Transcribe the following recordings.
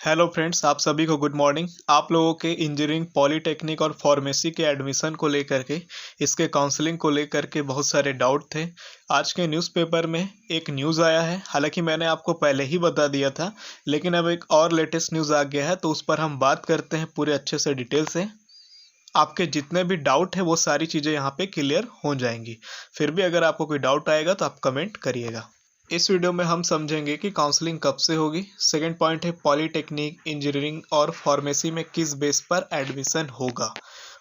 Hello friends, आप सभी को गुड मॉर्निंग। आप लोगों के इंजीनियरिंग, पॉलीटेक्निक और फार्मेसी के एडमिशन को लेकर के, इसके काउंसलिंग को लेकर के बहुत सारे डाउट थे। आज के न्यूज़पेपर में एक न्यूज़ आया है, हालांकि मैंने आपको पहले ही बता दिया था, लेकिन अब एक और लेटेस्ट न्यूज़ आ गया है, तो उस पर हम बात करते हैं पूरे अच्छे से डिटेल से। आपके जितने भी डाउट है वो सारी चीज़ें यहाँ पे क्लियर हो जाएंगी। फिर भी अगर आपको कोई डाउट आएगा तो आप कमेंट करिएगा। इस वीडियो में हम समझेंगे कि काउंसलिंग कब से होगी। सेकंड पॉइंट है पॉलीटेक्निक, इंजीनियरिंग और फार्मेसी में किस बेस पर एडमिशन होगा।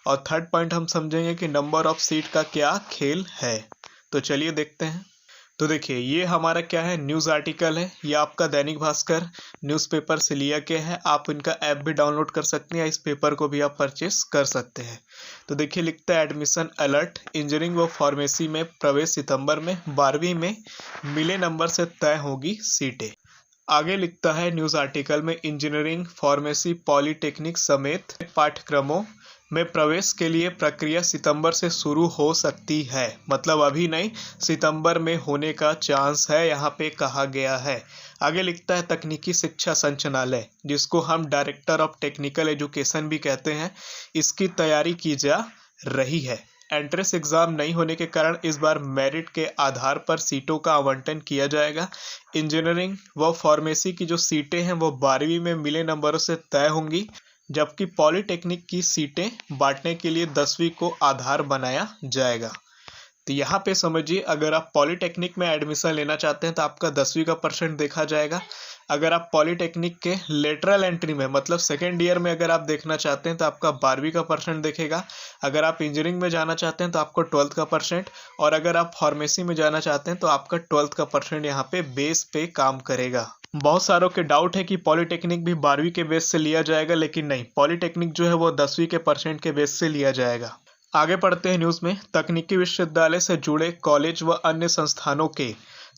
और थर्ड पॉइंट हम समझेंगे कि नंबर ऑफ सीट का क्या खेल है। तो चलिए देखते हैं। तो देखिए, ये हमारा क्या है, न्यूज़ आर्टिकल है। ये आपका दैनिक भास्कर न्यूज़पेपर से लिया गया है। आप इनका ऐप भी डाउनलोड कर सकते हैं, इस पेपर को भी आप परचेस कर सकते हैं। तो देखिए, लिखता है एडमिशन अलर्ट, इंजीनियरिंग व फार्मेसी में प्रवेश सितंबर में, 12वीं में मिले नंबर से तय होगी सीटें। आगे लिखता है न्यूज़ आर्टिकल में, इंजीनियरिंग, फार्मेसी, पॉलीटेक्निक समेत पाठ्यक्रमों में प्रवेश के लिए प्रक्रिया सितंबर से शुरू हो सकती है। मतलब अभी नहीं, सितंबर में होने का चांस है, यहाँ पे कहा गया है। आगे लिखता है तकनीकी शिक्षा संचालनालय, जिसको हम डायरेक्टर ऑफ टेक्निकल एजुकेशन भी कहते हैं, इसकी तैयारी की जा रही है। एंट्रेंस एग्जाम नहीं होने के कारण इस बार मेरिट के आधार पर सीटों का आवंटन किया जाएगा। इंजीनियरिंग व फार्मेसी की जो सीटें हैं वो 12वीं में मिले नंबरों से तय होंगी, जबकि पॉलीटेक्निक की सीटें बांटने के लिए 10वीं को आधार बनाया जाएगा। तो यहाँ पे समझिए, अगर आप पॉलीटेक्निक में एडमिशन लेना चाहते हैं तो आपका 10वीं का परसेंट देखा जाएगा। अगर आप पॉलीटेक्निक के लेटरल एंट्री में, मतलब सेकेंड ईयर में अगर आप देखना चाहते हैं तो आपका 12वीं का परसेंट देखेगा। अगर आप इंजीनियरिंग में जाना चाहते हैं तो आपको 12th का परसेंट, और अगर आप फार्मेसी में जाना चाहते हैं तो आपका 12th का परसेंट यहाँ पे बेस पे काम करेगा। बहुत सारों के डाउट है कि पॉलीटेक्निक भी 12वीं के बेस से लिया जाएगा, लेकिन नहीं, पॉलीटेक्निक जो है वो 10वीं के परसेंट के बेस से लिया जाएगा। आगे पढ़ते हैं न्यूज़ में, तकनीकी विश्वविद्यालय से जुड़े कॉलेज व अन्य संस्थानों के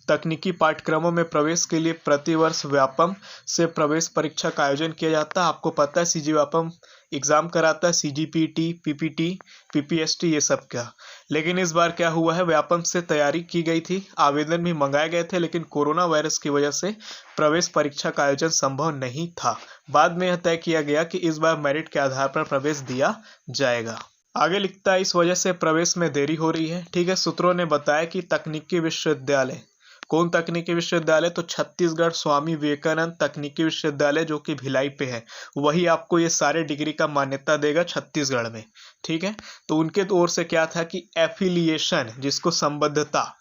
तकनीकी पाठ्यक्रमों में प्रवेश के लिए प्रतिवर्ष व्यापम से प्रवेश परीक्षा का आयोजन किया जाता है। आपको पता है सीजी व्यापम एग्जाम कराता है, सीजीपीटी, पीपीटी, पीपीएसटी, ये सब का। लेकिन इस बार क्या हुआ है, व्यापम से तैयारी की गई थी, आवेदन भी मंगाए गए थे, लेकिन कोरोना वायरस की वजह से प्रवेश परीक्षा का आयोजन संभव नहीं था। बाद में यह तय किया गया कि इस बार मेरिट के आधार पर प्रवेश दिया जाएगा। आगे लिखता है इस वजह से प्रवेश में देरी हो रही है। ठीक है, सूत्रों ने बताया कि तकनीकी विश्वविद्यालय, कौन तकनीकी विश्वविद्यालय, तो छत्तीसगढ़ स्वामी विवेकानंद तकनीकी विश्वविद्यालय जो कि भिलाई पे है, वही आपको ये सारे डिग्री का मान्यता देगा छत्तीसगढ़ में। ठीक है, तो उनके ओर से क्या था कि एफिलिएशन, जिसको संबद्धता,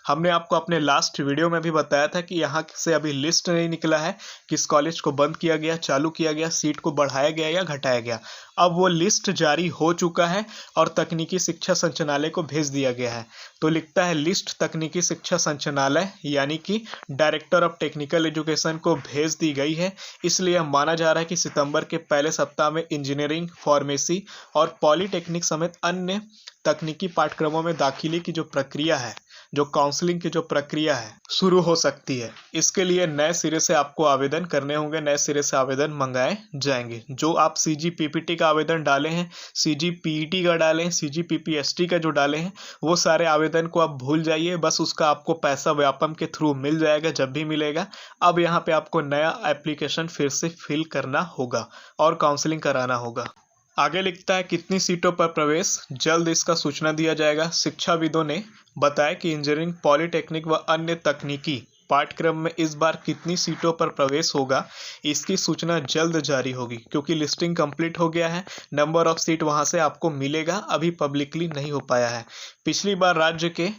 हमने आपको अपने लास्ट वीडियो में भी बताया था कि यहाँ से अभी लिस्ट नहीं निकला है, किस कॉलेज को बंद किया गया, चालू किया गया, सीट को बढ़ाया गया या घटाया गया। अब वो लिस्ट जारी हो चुका है और तकनीकी शिक्षा संचालनालय को भेज दिया गया है। तो लिखता है लिस्ट तकनीकी शिक्षा संचालनालय यानी कि डायरेक्टर ऑफ टेक्निकल एजुकेशन को भेज दी गई है। इसलिए माना जा रहा है कि सितंबर के पहले सप्ताह में इंजीनियरिंग, फार्मेसी और पॉलीटेक्निक समेत अन्य तकनीकी पाठ्यक्रमों में दाखिले की जो प्रक्रिया है, जो काउंसलिंग की जो प्रक्रिया है, शुरू हो सकती है। इसके लिए नए सिरे से आपको आवेदन करने होंगे, नए सिरे से आवेदन मंगाए जाएंगे। जो आप सीजीपीपीटी का आवेदन डाले हैं, सीजीपीईटी का डाले हैं, सीजीपीपीएसटी का जो डाले हैं, वो सारे आवेदन को आप भूल जाइए। बस उसका आपको पैसा व्यापम के थ्रू मिल जाएगा जब भी मिलेगा। अब यहाँ पे आपको नया एप्लीकेशन फिर से फिल करना होगा और काउंसलिंग कराना होगा। आगे लिखता है कितनी सीटों पर प्रवेश, जल्द इसका सूचना दिया जाएगा। शिक्षाविदों ने बताया कि इंजीनियरिंग, पॉलीटेक्निक व अन्य तकनीकी पाठ्यक्रम में इस बार कितनी सीटों पर प्रवेश होगा, इसकी सूचना जल्द जारी होगी, क्योंकि लिस्टिंग कंप्लीट हो गया है। नंबर ऑफ सीट वहां से आपको मिलेगा, अभी पब्लिकली नहीं हो पाया है। पिछली बार राज्य के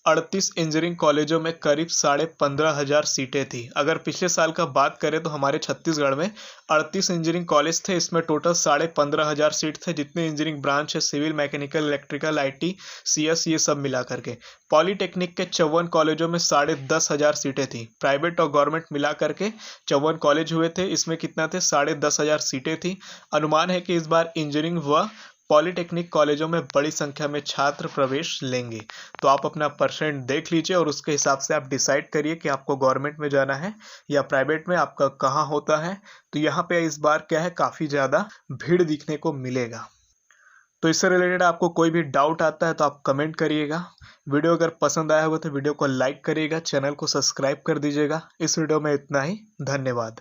38 इंजीनियरिंग कॉलेजों में करीब 15,500 सीटें थी। अगर पिछले साल का बात करें तो हमारे छत्तीसगढ़ में 38 इंजीनियरिंग कॉलेज थे, इसमें टोटल 15,500 सीट थे। जितने इंजीनियरिंग ब्रांच है, civil, mechanical, electrical, IT, CS, ये सब मिला करके। पॉलीटेक्निक के 54 कॉलेजों में 10,500 सीटें थी। प्राइवेट और गवर्नमेंट मिला करके 54 कॉलेज हुए थे, इसमें कितना थे, 10,500 सीटें थी। अनुमान है कि इस बार इंजीनियरिंग व पॉलीटेक्निक कॉलेजों में बड़ी संख्या में छात्र प्रवेश लेंगे। तो आप अपना परसेंट देख लीजिए और उसके हिसाब से आप डिसाइड करिए कि आपको गवर्नमेंट में जाना है या प्राइवेट में, आपका कहाँ होता है। तो यहाँ पे इस बार क्या है, काफ़ी ज़्यादा भीड़ दिखने को मिलेगा। तो इससे रिलेटेड आपको कोई भी डाउट आता है तो आप कमेंट करिएगा। वीडियो अगर पसंद आया हो तो वीडियो को लाइक करिएगा, चैनल को सब्सक्राइब कर दीजिएगा। इस वीडियो में इतना ही, धन्यवाद।